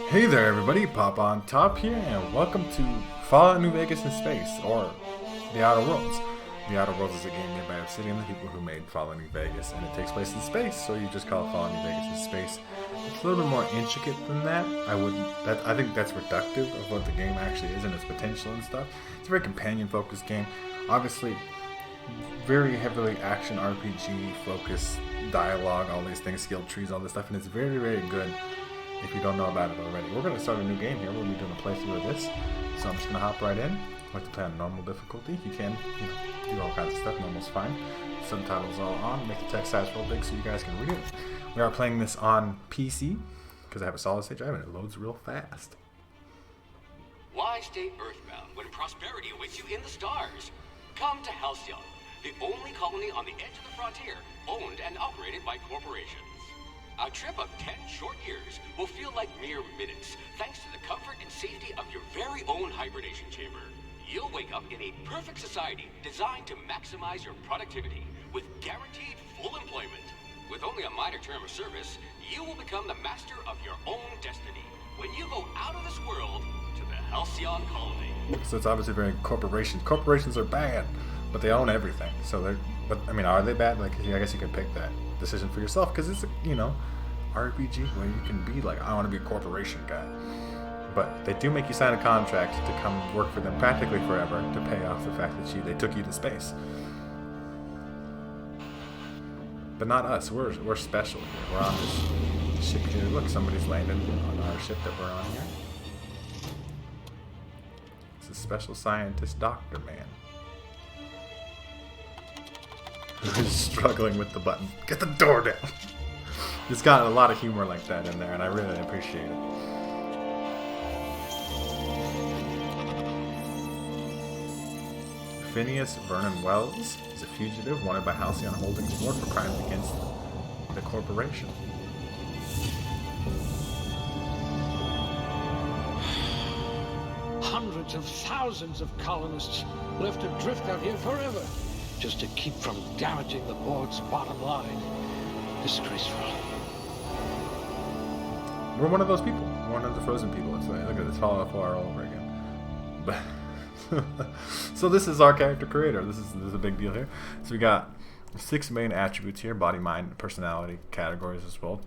Hey there everybody, Popontop here, and welcome to Fallout New Vegas in Space, or The Outer Worlds. The Outer Worlds is a game made by Obsidian, the people who made Fallout New Vegas, and it takes place in space, so you just call it Fallout New Vegas in Space. It's a little bit more intricate than that. I think that's reductive of what the game actually is and its potential and stuff. It's a very companion-focused game. Obviously, very heavily action RPG focused, dialogue, all these things, skill trees, all this stuff, and it's very, very good. If you don't know about it already, we're going to start a new game here. We're going to be doing a playthrough of this, so I'm just going to hop right in. I like to play on normal difficulty. You can, do all kinds of stuff. Normal's fine. Subtitles all on. Make the text size real big so you guys can read it. We are playing this on PC because I have a solid state drive and it loads real fast. Why stay earthbound when prosperity awaits you in the stars? Come to Halcyon, the only colony on the edge of the frontier, owned and operated by corporations. A trip of 10 short years will feel like mere minutes, thanks to the comfort and safety of your very own hibernation chamber. You'll wake up in a perfect society designed to maximize your productivity with guaranteed full employment. With only a minor term of service, you will become the master of your own destiny when you go out of this world to the Halcyon colony. So it's obviously very corporations. Corporations are bad, but they own everything. So are they bad? Like, I guess you could pick that decision for yourself because it's RPG where you can be like, I want to be a corporation guy, but they do make you sign a contract to come work for them practically forever to pay off the fact that they took you to space. But not us. We're special here. We're on this ship here. Look, somebody's landed on our ship that we're on here. It's a special scientist doctor man who's struggling with the button. Get the door down. It's got a lot of humor like that in there, and I really appreciate it. Phineas Vernon Wells is a fugitive wanted by Halcyon Holdings Board for crimes against the corporation. Hundreds of thousands of colonists left adrift out here forever, just to keep from damaging the board's bottom line. Disgraceful. We're one of those people. We're one of the frozen people. It's like, look at this, Fallout 4 all over again. But so this is our character creator. This is a big deal here. So we got 6 main attributes here: body, mind, personality categories as well.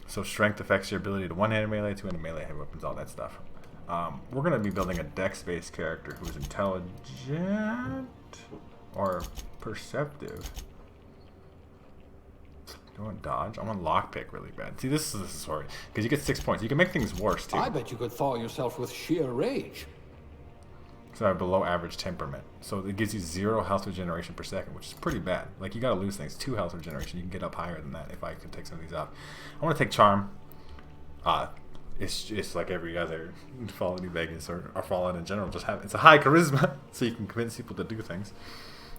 So strength affects your ability to one-handed melee, two-handed melee, heavy weapons, all that stuff. We're going to be building a dex-based character who's intelligent or perceptive. I want dodge. I want lockpick really bad. See, this is the story. Because you get 6 points. You can make things worse, too. I bet you could thaw yourself with sheer rage. So I have below average temperament. So it gives you 0 health regeneration per second, which is pretty bad. Like, you gotta lose things. 2 health regeneration. You can get up higher than that if I could take some of these off. I want to take charm. It's like every other Fallout New Vegas or Fallout in general. It's a high charisma, so you can convince people to do things.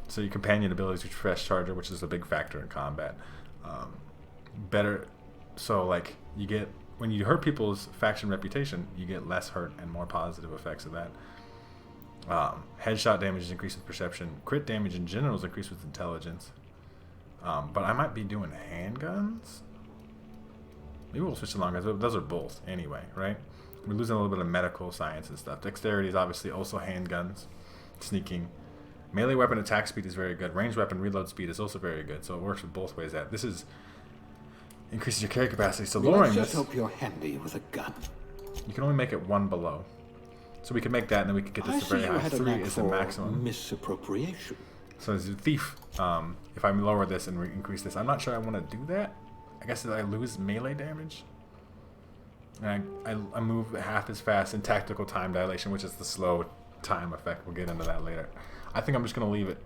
So your companion abilities, which refresh charger, which is a big factor in combat. Better, so like you get, when you hurt people's faction reputation, you get less hurt and more positive effects of that. Headshot damage is increased with perception. Crit damage in general is increased with intelligence. But I might be doing handguns. Maybe we'll switch to long guns. Those are both anyway, right? We're losing a little bit of medical science and stuff. Dexterity is obviously also handguns. Sneaking. Melee weapon attack speed is very good. Ranged weapon reload speed is also very good. So it works with both ways. This is increases your carry capacity. So lowering Let's this, just hope you're handy with a gun. you can only make it 1 below. So we can make that, and then we can get this to very high. 3 is the maximum. Misappropriation. So as a thief, if I lower this and increase this, I'm not sure I want to do that. I guess I lose melee damage. And I move half as fast in tactical time dilation, which is the slow time effect. We'll get into that later. I think I'm just going to leave it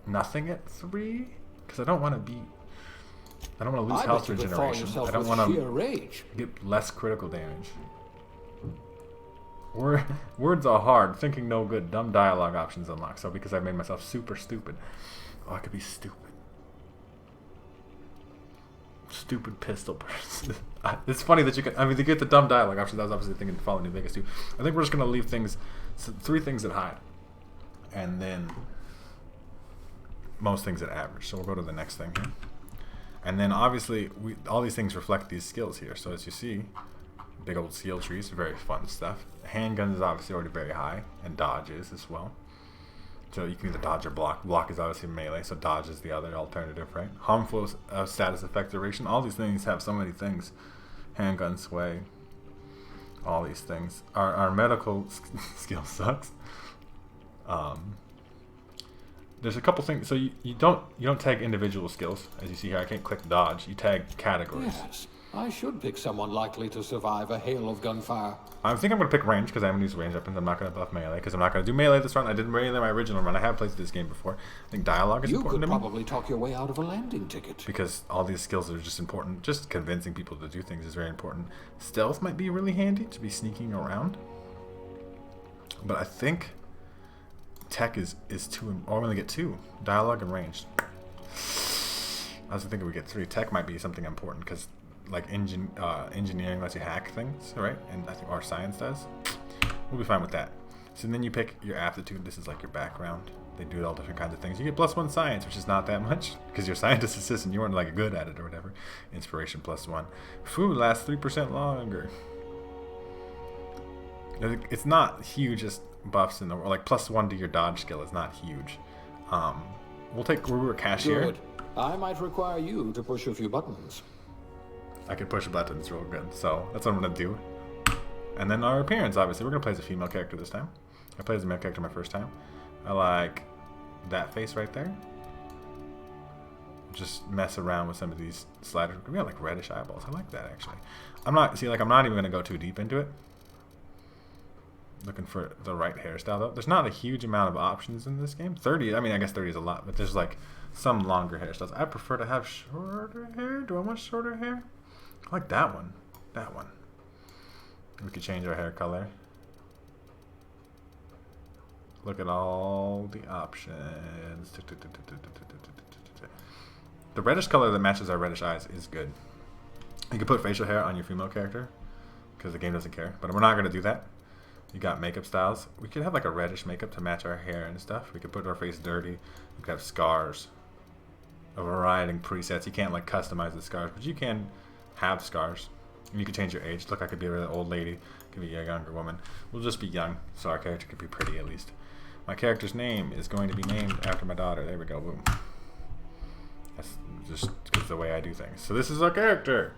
nothing at 3, because I don't want to lose health regeneration. I don't want to get less critical damage. Words are hard. Thinking no good. Dumb dialogue options unlocked. So because I made myself super stupid. Oh, I could be stupid. Stupid pistol person. It's funny that you can. I mean, to get the dumb dialogue options, I was obviously thinking Fallout New Vegas too. I think we're just gonna leave 3 things at high, and then most things at average. So we'll go to the next thing here. And then obviously all these things reflect these skills here. So as you see, big old skill trees, very fun stuff. Handguns is obviously already very high, and dodge is as well. So you can either dodge or block. Block is obviously melee, so dodge is the other alternative, right? Harmful status effect duration. All these things have so many things. Handgun sway. All these things. Our medical skill sucks. There's a couple things. So you don't tag individual skills, as you see here. I can't click dodge. You tag categories. Yes, I should pick someone likely to survive a hail of gunfire. I think I'm going to pick range because I haven't used range weapons. I'm not going to buff melee because I'm not going to do melee this run. I did melee my original run. I have played this game before. I think dialogue is important to me. You could probably talk your way out of a landing ticket. Because all these skills are just important. Just convincing people to do things is very important. Stealth might be really handy to be sneaking around. But I think tech is two. Oh, I'm going to get 2. Dialogue and range. I was thinking we get 3. Tech might be something important because like engineering lets you hack things, right? And I think our science does. We'll be fine with that. So then you pick your aptitude. This is like your background. They do all different kinds of things. You get +1 science, which is not that much because you're scientist assistant. You weren't like good at it or whatever. Inspiration +1. Food lasts 3% longer. It's not huge. Just buffs in the world. Like +1 to your dodge skill is not huge. We're cashier. Good. I might require you to push a few buttons. I can push buttons real good, so that's what I'm gonna do. And then our appearance, obviously, we're gonna play as a female character this time. I played as a male character my first time. I like that face right there. Just mess around with some of these sliders. We got like reddish eyeballs. I like that actually. I'm not even gonna go too deep into it. Looking for the right hairstyle though. There's not a huge amount of options in this game. 30, I mean, I guess 30 is a lot, but there's like some longer hairstyles. I prefer to have shorter hair. Do I want shorter hair? I like that one. That one. We could change our hair color. Look at all the options. The reddish color that matches our reddish eyes is good. You can put facial hair on your female character because the game doesn't care, but we're not going to do that. You got makeup styles. We could have like a reddish makeup to match our hair and stuff. We could put our face dirty. We could have scars. A variety of presets. You can't like customize the scars, but you can have scars. And you can change your age. Look, I could be a really old lady. Could be a younger woman. We'll just be young, so our character could be pretty at least. My character's name is going to be named after my daughter. There we go. Boom. That's just the way I do things. So this is our character.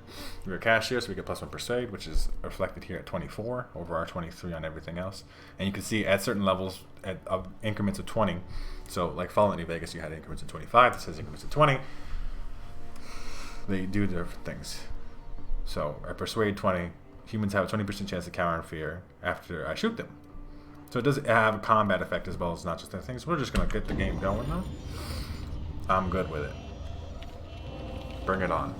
We're a cashier, so we get +1 persuade, which is reflected here at 24 over our 23 on everything else. And you can see at certain levels at increments of 20. So like Fallout New Vegas, you had increments of 25. This has increments of 20. They do different things. So I persuade 20. Humans have a 20% chance to cower in fear after I shoot them. So it does have a combat effect as well as not just that thing. So we're just going to get the game going now. I'm good with it. Bring it on.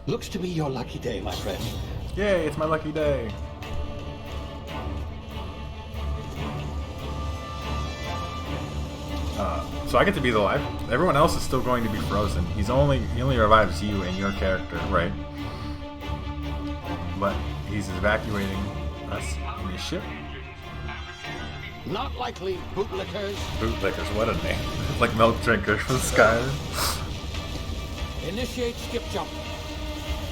Looks to me your lucky day, my friend. Yay, it's my lucky day. So I get to be the life. Everyone else is still going to be frozen. He only revives you and your character, right? But he's evacuating us in his ship. Not likely, bootlickers. Bootlickers, what a name. Like milk drinkers from Skyrim. Initiate skip jump.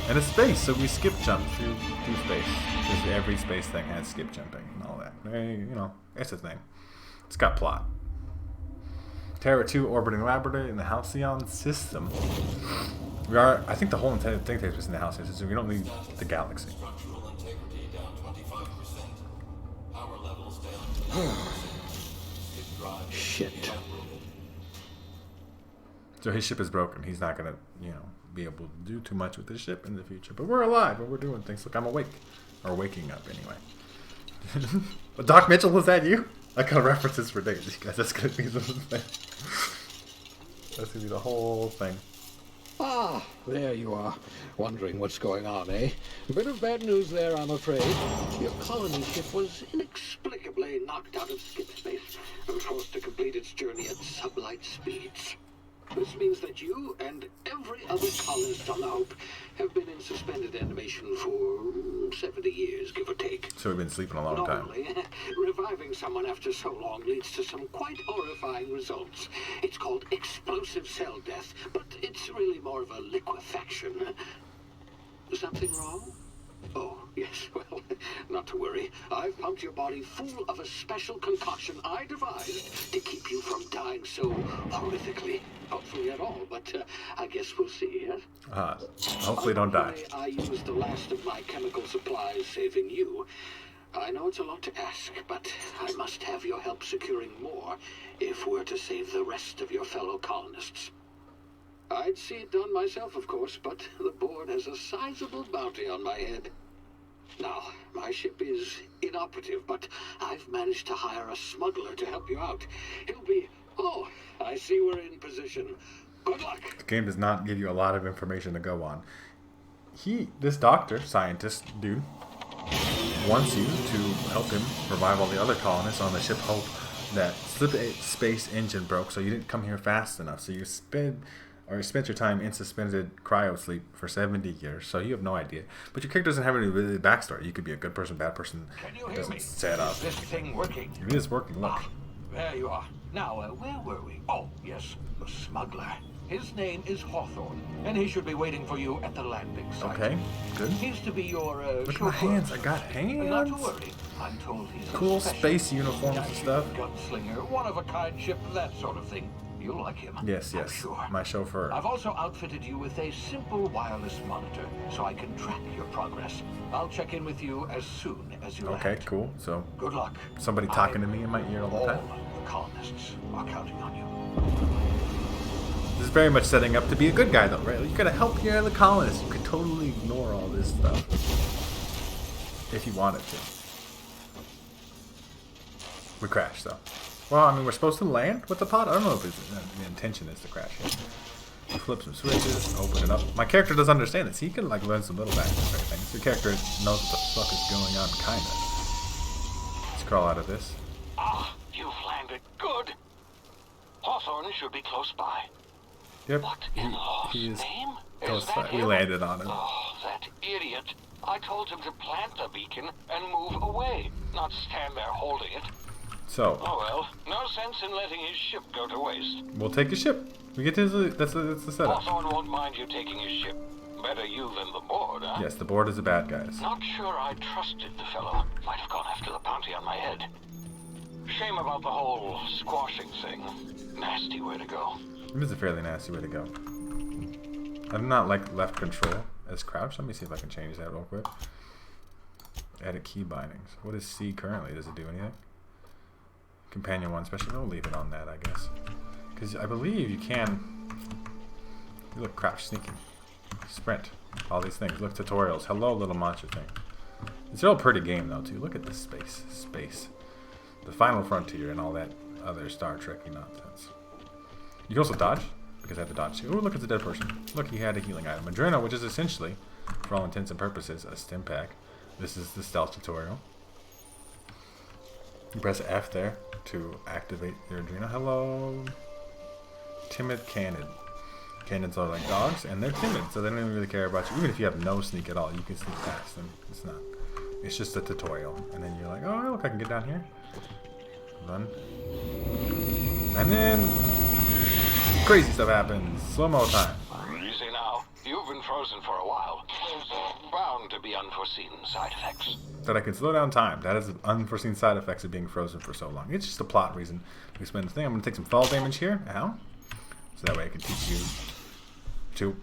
And it's space, so we skip jump through space. Because every space thing has skip jumping and all that. It's a thing. It's got plot. Terra 2 orbiting laboratory in the Halcyon system. I think the whole intended thing takes place in the Halcyon system. We don't leave the galaxy. Shit. So his ship is broken. He's not gonna, be able to do too much with his ship in the future. But we're alive and we're doing things. Look, I'm awake. Or waking up anyway. Doc Mitchell, was that you? I got references for days, you guys. That's gonna be the thing. That's gonna be the whole thing. Ah, there you are. Wondering what's going on, eh? A bit of bad news there, I'm afraid. Your colony ship was inexplicably knocked out of skip space and forced to complete its journey at sublight speeds. This means that you and every other colonist on the Hope have been in suspended animation for 70 years, give or take. So we've been sleeping a long time. Normally, reviving someone after so long leads to some quite horrifying results. It's called explosive cell death, but it's really more of a liquefaction. Something wrong? Oh, Well, not to worry. I've pumped your body full of a special concoction I devised to keep you from dying so horrifically. Hopefully at all, but I guess we'll see, yes? Hopefully don't die. I used the last of my chemical supplies saving you. I know it's a lot to ask, but I must have your help securing more if we're to save the rest of your fellow colonists. I'd see it done myself, of course, but the board has a sizable bounty on my head. Now, my ship is inoperative, but I've managed to hire a smuggler to help you out. He'll be... Oh, I see we're in position. Good luck. The game does not give you a lot of information to go on. This doctor, scientist dude, wants you to help him revive all the other colonists on the ship Hope. That space engine broke, so you didn't come here fast enough. So you spent your time in suspended cryo sleep for 70 years. So you have no idea. But your character doesn't have any really backstory. You could be a good person, bad person. Can you It hear me? set up. Is this thing working? It is working. Look. There you are. Now, where were we? Oh, yes, the smuggler. His name is Hawthorne, and he should be waiting for you at the landing site. Okay, good. He's to be your Look at my hands. I got hands. Not to worry. I'm told he's Cool a special space uniforms and stuff. gunslinger, one-of-a-kind ship, that sort of thing. You'll like him. Yes, I'm yes. sure. My chauffeur. I've also outfitted you with a simple wireless monitor, so I can track your progress. I'll check in with you as soon as you Okay, land. cool. So Good luck. somebody talking to me in my ear all the All time. the colonists are counting on you. This is very much setting up to be a good guy, though, right? You're gonna help your other colonists. You could totally ignore all this stuff if you wanted to. We crashed, though. Well, I mean, we're supposed to land with the pod. I don't know if the intention is to crash here. Flip some switches, open it up. My character does understand this. He can like learn some little backstory things. The character knows what the fuck is going on, kinda. Let's crawl out of this. Ah, you've landed. Good. Hawthorne should be close by. Yep, What in Law's he is name? close Is that by. We him? landed on him. Oh, that idiot. I told him to plant the beacon and move away, not stand there holding it. So Oh well, no sense in letting his ship go to waste. we'll take a ship. We get to that's the setup. Hawthorne won't mind you taking his ship. Better you than the board, huh? Yes, the board is the bad guys. Not sure I trusted the fellow. Might have gone after the bounty on my head. Shame about the whole squashing thing. Nasty way to go. It is a fairly nasty way to go. I do not like left control as crouch. Let me see if I can change that real quick. Edit key bindings. What is C currently? Does it do anything? Companion 1 special. We'll leave it on that, I guess. Because I believe you can... Look, crouch, sneaking. Sprint. All these things. Look, tutorials. Hello, little monster thing. It's a real pretty game, though, too. Look at this space. Space. The final frontier and all that other Star Trek-y nonsense. You can also dodge, because I have to dodge too. Oh, look, it's a dead person. Look, he had a healing item. Adrenal, which is essentially, for all intents and purposes, a stim pack. This is the stealth tutorial. You press F there to activate your adrenal. Hello. Timid cannon. Cannons are like dogs, and they're timid, so they don't even really care about you. Even if you have no sneak at all, you can sneak past them. It's not. It's just a tutorial. And then you're like, oh, look, I can get down here. Run. And then... crazy stuff happens. Slow-mo time. Easy now. You've been frozen for a while. There's bound to be unforeseen side effects. That I can slow down time. That is the unforeseen side effects of being frozen for so long. It's just a plot reason to explain the thing. I'm going to take some fall damage here. Ow. So that way I can teach you to...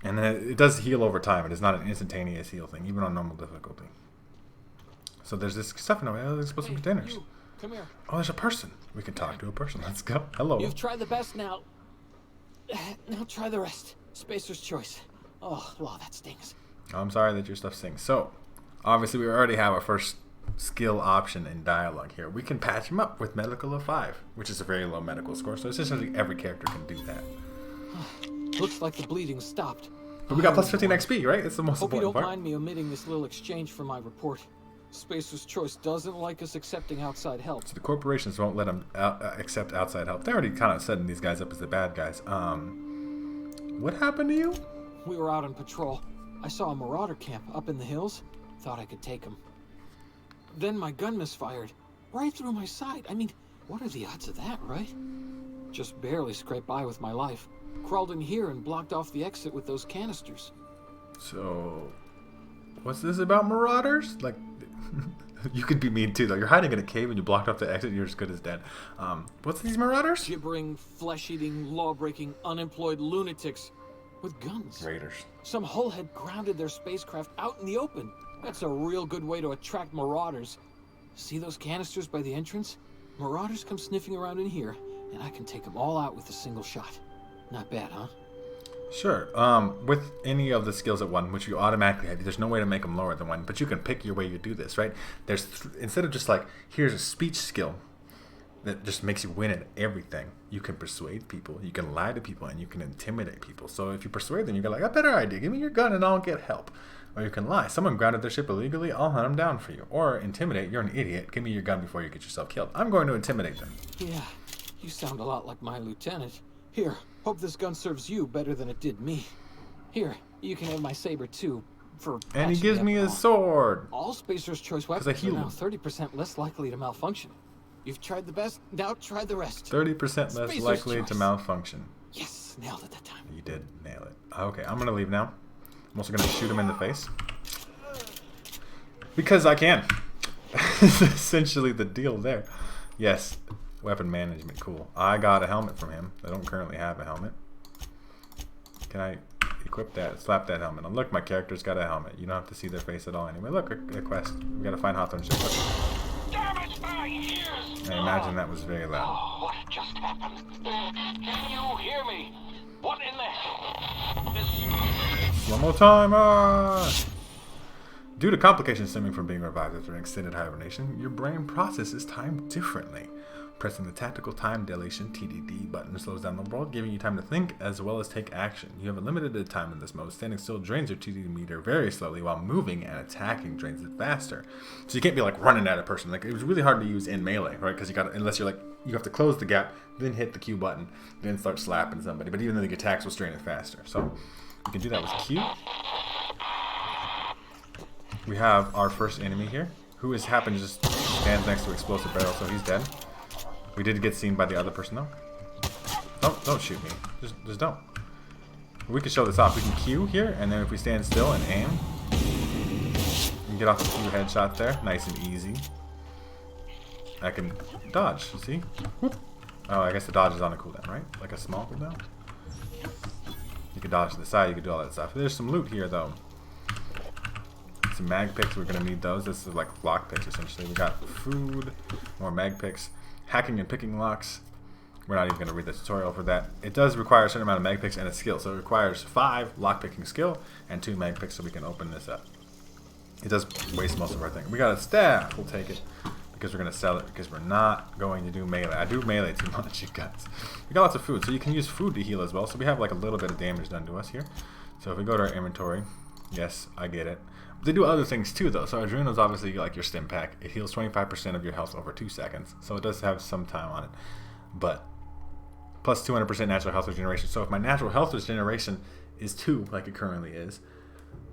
And then it does heal over time. It is not an instantaneous heal thing, even on normal difficulty. So there's this stuff in there. There's supposed to be containers. You, come here. Oh, there's a person. We can talk to a person. Let's go. Hello. You've tried the best now. Now try the rest. Spacer's choice. Oh, wow, that stings. I'm sorry that your stuff sings. So, obviously, we already have our first skill option in dialogue here. We can patch him up with medical of 5, which is a very low medical score. So essentially, every character can do that. Looks like the bleeding stopped. But we got plus 15 XP, right? It's the most Hope you important don't part. mind me omitting this little exchange for my report. Spacer's choice doesn't like us accepting outside help. So the corporations won't let them accept outside help. They already kind of setting these guys up as the bad guys. What happened to you? We were out on patrol. I saw a marauder camp up in the hills. Thought I could take him. Then my gun misfired. Right through my side. I mean, what are the odds of that, right? Just barely scraped by with my life. Crawled in here and blocked off the exit with those canisters. So, what's this about marauders? Like, you could be mean too, though. You're hiding in a cave and you blocked off the exit. You're as good as dead. What's these marauders? Gibbering, flesh-eating, law-breaking, unemployed lunatics with guns. Raiders. Some hullhead grounded their spacecraft out in the open. That's a real good way to attract marauders. See those canisters by the entrance? Marauders come sniffing around in here, and I can take them all out with a single shot. Not bad, huh? Sure. With any of the skills at 1, which you automatically have, there's no way to make them lower than 1, but you can pick your way you do this, right? There's instead of just like, here's a speech skill that just makes you win at everything, you can persuade people, you can lie to people, and you can intimidate people. So if you persuade them, you go like, a better idea, give me your gun and I'll get help. Or you can lie. Someone grounded their ship illegally, I'll hunt them down for you. Or intimidate, you're an idiot, give me your gun before you get yourself killed. I'm going to intimidate them. Yeah, you sound a lot like my lieutenant. Here, hope this gun serves you better than it did me. Here, you can have my saber too. And he gives me his sword. All Spacer's choice weapons are now 30% less likely to malfunction. You've tried the best, now try the rest. 30% less likely to malfunction. Yes, nailed it that time. You did nail it. Okay, I'm going to leave now. I'm also going to shoot him in the face. Because I can. Essentially the deal there. Yes, weapon management, cool. I got a helmet from him. I don't currently have a helmet. Can I equip that? Slap that helmet on. Look, my character's got a helmet. You don't have to see their face at all anyway. Look, a quest. We got to find Hawthorne's ship. Damage my ears! I imagine that was very loud. Oh, what just happened? Can you hear me? What in the hell? One more time! Due to complications stemming from being revived after an extended hibernation, your brain processes time differently. Pressing the tactical time dilation (TDD) button slows down the world, giving you time to think as well as take action. You have a limited time in this mode. Standing still drains your TDD meter very slowly, while moving and attacking drains it faster. So you can't be like running at a person. Like, it was really hard to use in melee, right? Because you got, unless you're like, you have to close the gap, then hit the Q button, then start slapping somebody. But even though the attacks will strain it faster, so you can do that with Q. We have our first enemy here, who has happened to just stand next to explosive barrel, so he's dead. We did get seen by the other person though. Don't shoot me. Just don't. We can show this off. We can Q here, and then if we stand still and aim, we can get off a few headshots there. Nice and easy. I can dodge, you see? Whoop. Oh, I guess the dodge is on a cooldown, right? Like a small cooldown? You can dodge to the side, you can do all that stuff. There's some loot here though. Some mag picks, we're gonna need those. This is like lock picks essentially. We got food, more mag picks. Hacking and picking locks. We're not even going to read the tutorial for that. It does require a certain amount of mag picks and a skill. So it requires 5 lock picking skill and 2 mag picks so we can open this up. It does waste most of our thing. We got a staff. We'll take it because we're going to sell it because we're not going to do melee. I do melee too much, you guys. We got lots of food. So you can use food to heal as well. So we have like a little bit of damage done to us here. So if we go to our inventory, yes, I get it. They do other things too though. So Adrenal's obviously like your stim pack. It heals 25% of your health over 2 seconds. So it does have some time on it. But plus 200% natural health regeneration. So if my natural health regeneration is 2 like it currently is,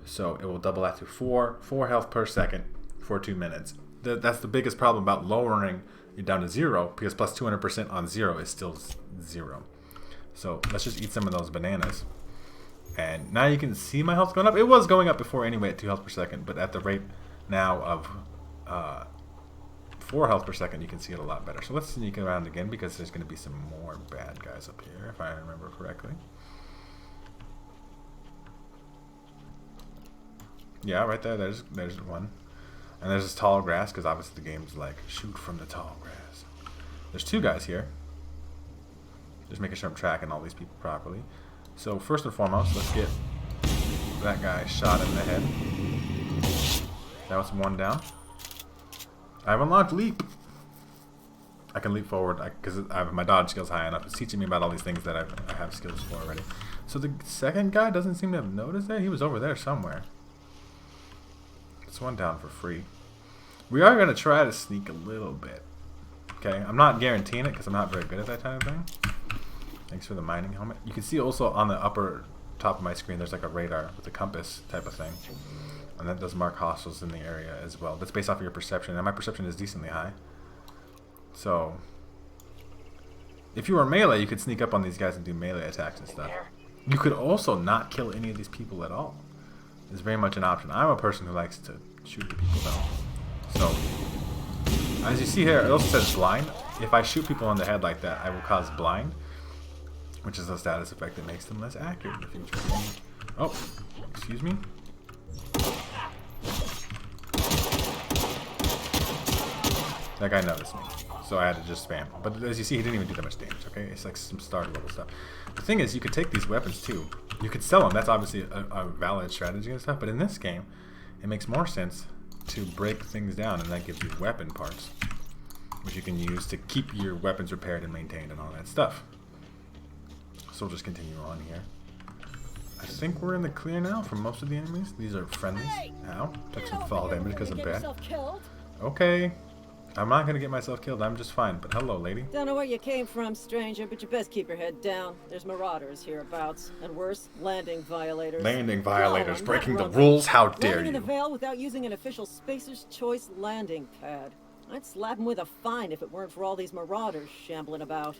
so it will double that to 4 health per second for 2 minutes. That's the biggest problem about lowering it down to 0, because plus 200% on 0 is still 0. So let's just eat some of those bananas. And now you can see my health going up. It was going up before anyway at 2 health per second, but at the rate now of 4 health per second, you can see it a lot better. So let's sneak around again because there's going to be some more bad guys up here, if I remember correctly. Yeah, right there, there's one. And there's this tall grass, because obviously the game's like, shoot from the tall grass. There's 2 guys here. Just making sure I'm tracking all these people properly. So first and foremost, let's get that guy shot in the head. That was 1 down. I have unlocked leap. I can leap forward because my dodge skill's high enough. It's teaching me about all these things that I have skills for already. So the second guy doesn't seem to have noticed that. He was over there somewhere. It's 1 down for free. We are going to try to sneak a little bit. Okay, I'm not guaranteeing it because I'm not very good at that kind of thing. Thanks for the mining helmet. You can see also on the upper top of my screen there's like a radar with a compass type of thing. And that does mark hostiles in the area as well. That's based off of your perception. And my perception is decently high. So, if you were melee, you could sneak up on these guys and do melee attacks and stuff. You could also not kill any of these people at all. is very much an option. I'm a person who likes to shoot the people though. So, as you see here, it also says blind. If I shoot people on the head like that, I will cause blind, which is a status effect that makes them less accurate in the future. Oh, excuse me. That guy noticed me, so I had to just spam. But as you see, he didn't even do that much damage, okay? It's like some starter level stuff. The thing is, you could take these weapons too. You could sell them. That's obviously a valid strategy and stuff. But in this game, it makes more sense to break things down, and that gives you weapon parts, which you can use to keep your weapons repaired and maintained and all that stuff. So we'll just continue on here. I think we're in the clear now from most of the enemies. These are friendlies. Ow. Took some fall damage because I'm bad. Okay. I'm not going to get myself killed. I'm just fine. But hello, lady. Don't know where you came from, stranger, but you best keep your head down. There's marauders hereabouts. And worse, landing violators. Landing violators. Breaking the rules. How dare landing you. in the Vale without using an official Spacer's Choice landing pad. I'd slap him with a fine if it weren't for all these marauders shambling about.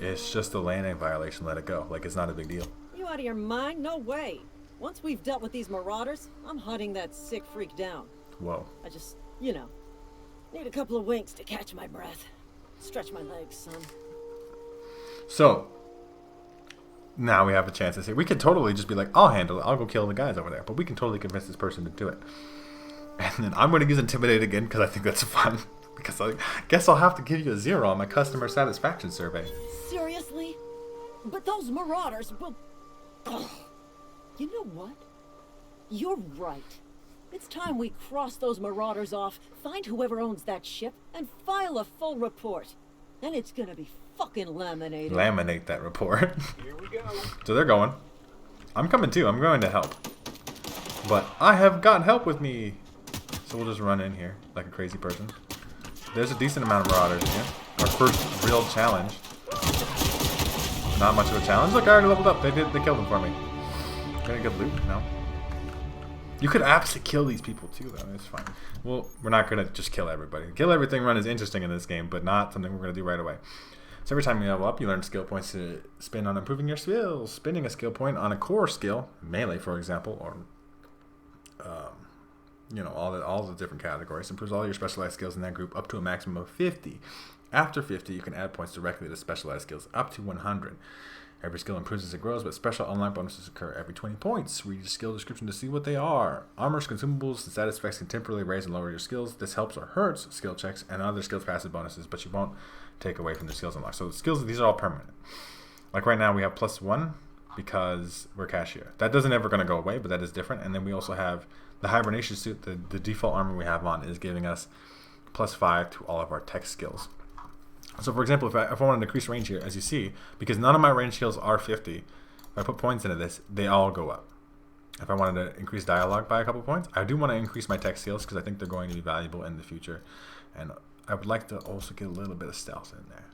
It's just a landing violation. Let it go. Like, it's not a big deal. You out of your mind? No way. Once we've dealt with these marauders, I'm hunting that sick freak down. Whoa. I just, you know, need a couple of winks to catch my breath. Stretch my legs, son. So, now we have a chance to say, we could totally just be like, I'll handle it. I'll go kill the guys over there. But we can totally convince this person to do it. And then I'm going to use Intimidate again because I think that's fun. Because I guess I'll have to give you a 0 on my customer satisfaction survey. Seriously? But those marauders will... Ugh. You know what? You're right. It's time we cross those marauders off, find whoever owns that ship, and file a full report. And it's gonna be fucking laminated. Laminate that report. Here we go. So they're going. I'm coming too. I'm going to help. But I have got help with me. So we'll just run in here like a crazy person. There's a decent amount of marauders in here. Our first real challenge. Not much of a challenge. Look, I already leveled up. They killed them for me. Gonna get loot? No. You could absolutely kill these people too, though. It's fine. Well, we're not gonna just kill everybody. Kill everything run is interesting in this game, but not something we're gonna do right away. So every time you level up, you learn skill points to spend on improving your skills. Spending a skill point on a core skill, melee, for example, or you know, all the different categories, improves all your specialized skills in that group up to a maximum of 50. After 50, you can add points directly to specialized skills up to 100. Every skill improves as it grows, but special online bonuses occur every 20 points. Read your skill description to see what they are. Armors, consumables, and status effects can temporarily raise and lower your skills. This helps or hurts skill checks and other skills passive bonuses, but you won't take away from the skills unlocked. So the skills, these are all permanent. Like right now, we have +1 because we're cashier. That doesn't ever going to go away, but that is different. And then we also have the hibernation suit. The default armor we have on is giving us +5 to all of our tech skills. So for example, if I want to increase range here, as you see, because none of my range skills are 50, if I put points into this, they all go up. If I wanted to increase dialogue by a couple points, I do want to increase my tech skills because I think they're going to be valuable in the future. And I would like to also get a little bit of stealth in there.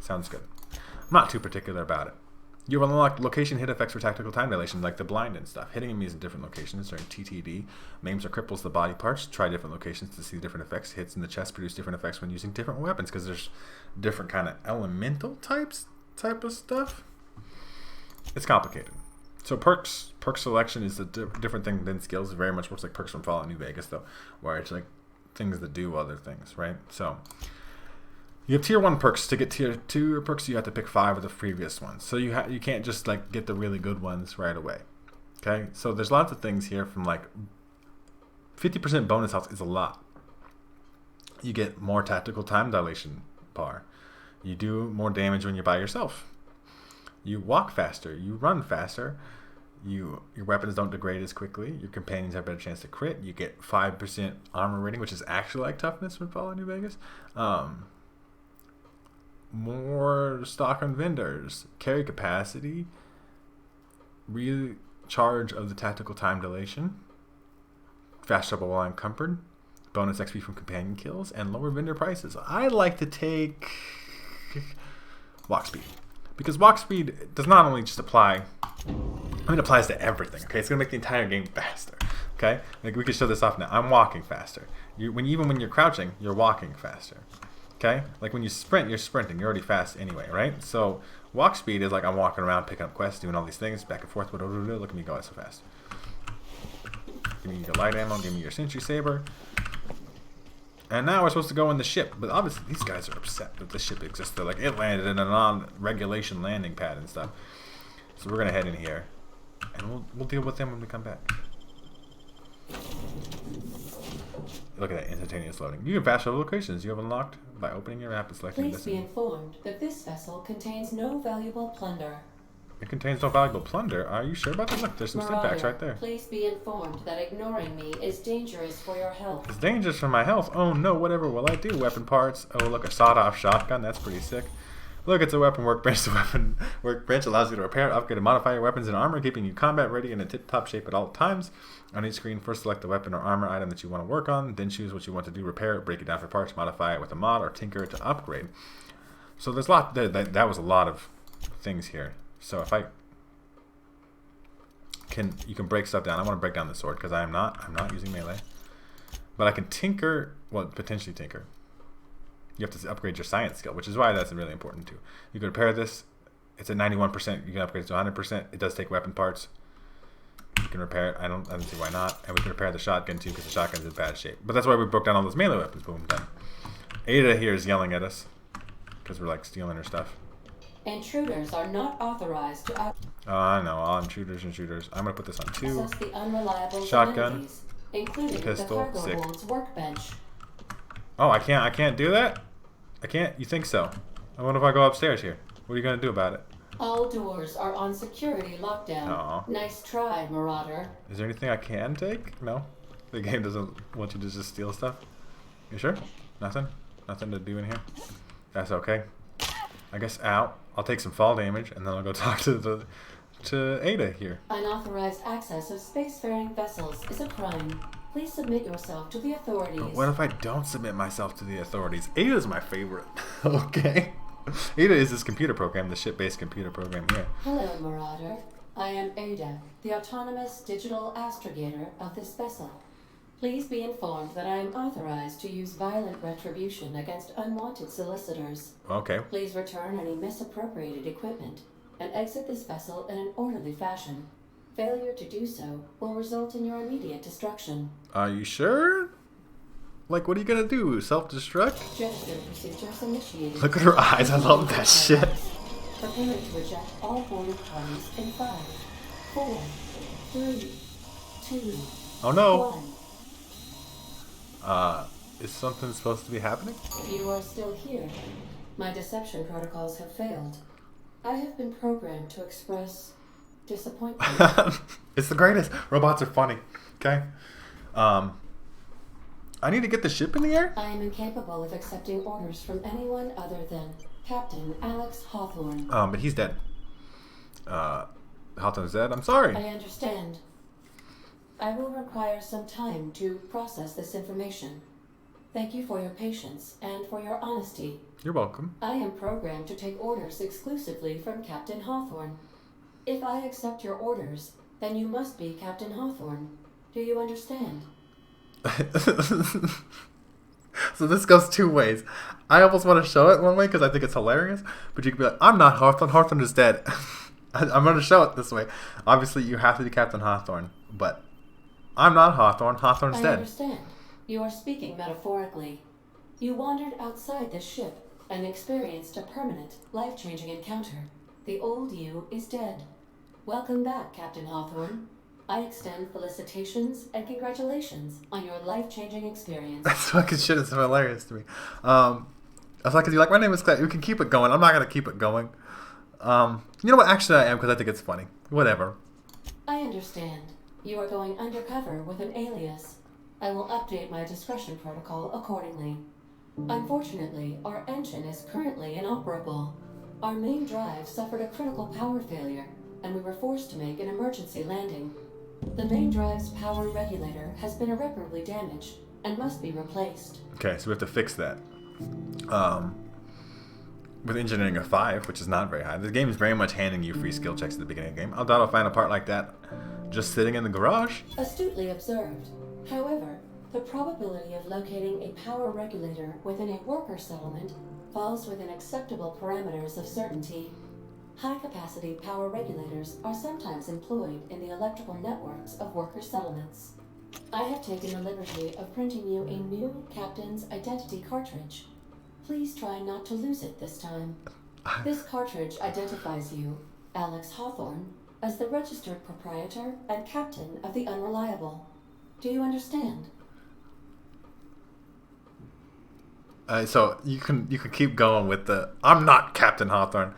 Sounds good. I'm not too particular about it. You have unlocked location hit effects for tactical time dilation, like the blind and stuff. Hitting enemies in different locations during TTD maims or cripples the body parts. Try different locations to see different effects. Hits in the chest produce different effects when using different weapons, because there's different kind of elemental type of stuff. It's complicated. So perk selection is a different thing than skills. It very much works like perks from Fallout New Vegas, though, where it's like things that do other things, right? So you have tier 1 perks. To get tier 2 perks, you have to pick 5 of the previous ones. So you can't just like get the really good ones right away. Okay, so there's lots of things here from like 50% bonus health is a lot. You get more tactical time dilation bar. You do more damage when you're by yourself. You walk faster. You run faster. Your weapons don't degrade as quickly. Your companions have a better chance to crit. You get 5% armor rating, which is actually like toughness from Fallout New Vegas. More stock on vendors, carry capacity, recharge of the tactical time dilation, fast travel while encumbered, bonus XP from companion kills, and lower vendor prices. I like to take walk speed, because walk speed does not only just apply, it applies to everything. Okay, it's gonna make the entire game faster. Okay, like we can show this off now. I'm walking faster. Even when you're crouching, you're walking faster. Okay? Like when you sprint, you're sprinting. You're already fast anyway, right? So walk speed is like I'm walking around picking up quests, doing all these things, back and forth. Look at me going so fast. Give me your light ammo, give me your sentry saber. And now we're supposed to go in the ship. But obviously these guys are upset that the ship exists. They're like, it landed in a non-regulation landing pad and stuff. So we're going to head in here. And we'll deal with them when we come back. Look at that instantaneous loading. You can fast travel locations you have unlocked by opening your map and selecting Please be informed that this vessel contains no valuable plunder. It contains no valuable plunder. Are you sure about that? Look, there's some stimpaks right there. Please be informed that ignoring me is dangerous for your health. It's dangerous for my health. Oh no, whatever will I do? Weapon parts. Oh look, a sawed-off shotgun. That's pretty sick. Look, it's a weapon workbench. The weapon workbench allows you to repair, upgrade, and modify your weapons and armor, keeping you combat ready and in tip-top shape at all times. On each screen, first select the weapon or armor item that you want to work on, then choose what you want to do, repair it, break it down for parts, modify it with a mod, or tinker it to upgrade. So there's a lot, that was a lot of things here. So if you can break stuff down. I want to break down the sword because I'm not using melee. But I can tinker, well, potentially tinker. You have to upgrade your science skill, which is why that's really important too. You can repair this. It's at 91%. You can upgrade it to 100%. It does take weapon parts. You can repair it. I don't see why not. And we can repair the shotgun too because the shotgun's in bad shape. But that's why we broke down all those melee weapons. Boom, done. Ada here is yelling at us because we're like stealing her stuff. Intruders are not authorized to I know, all intruders and shooters. I'm gonna put this on 2. access the unreliable Shotgun, amenities, including pistol, the cargo sick. hold's workbench. Oh, I can't do that? I can't? You think so? I wonder if I go upstairs here. What are you gonna do about it? All doors are on security lockdown. Aw. Nice try, Marauder. Is there anything I can take? No? The game doesn't want you to just steal stuff? You sure? Nothing? Nothing to do in here? That's okay. I guess out. I'll take some fall damage and then I'll go talk to Ada here. Unauthorized access of spacefaring vessels is a crime. Please submit yourself to the authorities. But what if I don't submit myself to the authorities? Ada's my favorite. Okay. Ada is this computer program, the ship-based computer program here. Hello, Marauder. I am Ada, the autonomous digital astrogator of this vessel. Please be informed that I am authorized to use violent retribution against unwanted solicitors. Okay. Please return any misappropriated equipment and exit this vessel in an orderly fashion. Failure to do so will result in your immediate destruction. Are you sure? Like, what are you gonna do? Self-destruct? Gesture procedures initiated. Look at her eyes. I love that shit. Prepare to eject all boarded parties in 5, 4, 3, 2, Oh no. 1. Is something supposed to be happening? You are still here. My deception protocols have failed. I have been programmed to express disappointment. It's the greatest. Robots are funny. Okay. I need to get the ship in the air? I am incapable of accepting orders from anyone other than Captain Alex Hawthorne. But he's dead. Hawthorne's dead? I'm sorry. I understand. I will require some time to process this information. Thank you for your patience and for your honesty. You're welcome. I am programmed to take orders exclusively from Captain Hawthorne. If I accept your orders, then you must be Captain Hawthorne. Do you understand? So this goes 2 ways. I almost want to show it one way because I think it's hilarious, but you could be like, I'm not Hawthorne. Hawthorne is dead. I'm going to show it this way. Obviously, you have to be Captain Hawthorne, but I'm not Hawthorne. Hawthorne's dead. I understand. You are speaking metaphorically. You wandered outside this ship and experienced a permanent, life-changing encounter. The old you is dead. Welcome back, Captain Hawthorne. I extend felicitations and congratulations on your life-changing experience. That's fucking shit. It's hilarious to me. I was like, my name is Claire. You can keep it going. I'm not going to keep it going. You know what? Actually, I am because I think it's funny. Whatever. I understand. You are going undercover with an alias. I will update my discretion protocol accordingly. Unfortunately, our engine is currently inoperable. Our main drive suffered a critical power failure, and we were forced to make an emergency landing. The main drive's power regulator has been irreparably damaged and must be replaced. Okay, so we have to fix that. With engineering of 5, which is not very high. The game is very much handing you free skill checks at the beginning of the game. I doubt I'll find a part like that just sitting in the garage. Astutely observed. However, The probability of locating a power regulator within a worker settlement falls within acceptable parameters of certainty. High-capacity power regulators are sometimes employed in the electrical networks of worker settlements. I have taken the liberty of printing you a new Captain's Identity cartridge. Please try not to lose it this time. This cartridge identifies you, Alex Hawthorne, as the registered proprietor and captain of the Unreliable. Do you understand? So you can keep going with the I'm not Captain Hawthorne.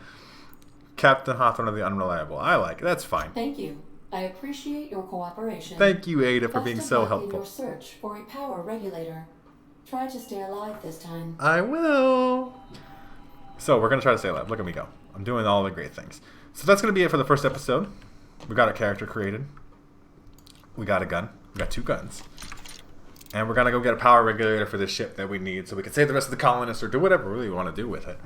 Captain Hawthorne of the Unreliable. I like it. That's fine. Thank you. I appreciate your cooperation. Thank you, Ada, for being Best of so luck in helpful. your search for a power regulator. Try to stay alive this time. I will. So we're gonna try to stay alive. Look at me go. I'm doing all the great things. So that's gonna be it for the first episode. We got a character created. We got a gun. We got 2 guns. And we're gonna go get a power regulator for this ship that we need so we can save the rest of the colonists or do whatever we really want to do with it.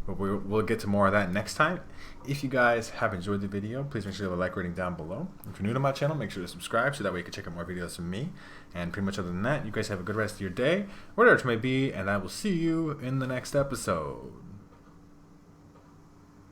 But we'll get to more of that next time. If you guys have enjoyed the video, please make sure to leave a like rating down below. If you're new to my channel, make sure to subscribe so that way you can check out more videos from me. And pretty much other than that, you guys have a good rest of your day, whatever it may be, and I will see you in the next episode.